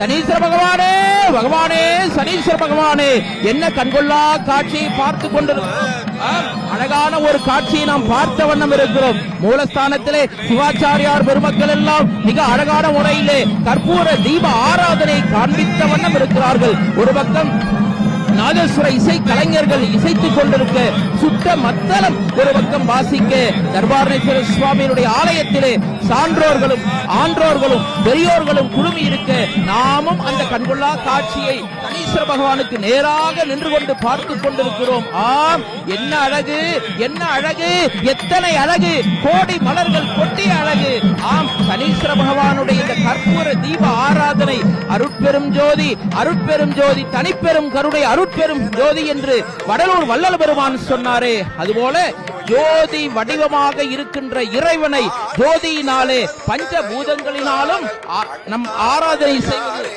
சனீஸ்வர பகவானே, பகவானே, சனீஸ்வர பகவானே, என்ன கண்கொள்ளா காட்சியை பார்த்து கொண்டிருக்கிறோம். அழகான ஒரு காட்சியை நாம் பார்த்த வண்ணம் இருக்கிறோம். மூலஸ்தானத்திலே சிவாச்சாரியார் பெருமக்கள் எல்லாம் மிக அழகான முறையிலே கற்பூர தீப ஆராதனை காண்பித்த வண்ணம் இருக்கிறார்கள். ஒரு பக்கம் நாதஸ்வர இசை கலைஞர்கள் இசைத்துக் கொண்டிருக்க, சுத்த மத்தளம் ஒரு பக்கம் வாசிக்க, தர்பாரணேஸ்வர சுவாமியினுடைய ஆலயத்திலே சான்றோர்களும் ஆன்றோர்களும் பெரியோர்களும் குழுமி இருக்க, நாமும் அந்த கண்கொள்ளா காட்சியை சனீஸ்வர பகவானுக்கு நேராக நின்று கொண்டு பார்த்துக் கொண்டிருக்கிறோம். ஆம், என்ன அழகு, என்ன அழகு, எத்தனை அழகு, கோடி மலர்கள் கொட்டிய அழகு. ஆம், சனீஸ்வர பகவானுடைய இந்த கற்பூர தீப ஆராதனை அருட்பெரும் ஜோதி, அருட்பெரும் ஜோதி, தனிப்பெரும் கருணை, அருட்பெரும் ஜோதி என்று வடலூர் வள்ளல் பெருமான் சொன்னாரே, அதுபோல ஜோதி வடிவமாக இருக்கின்ற இறைவனை ஜோதியினாலே பஞ்சபூதங்களினாலும் நம் ஆராதனை செய்வது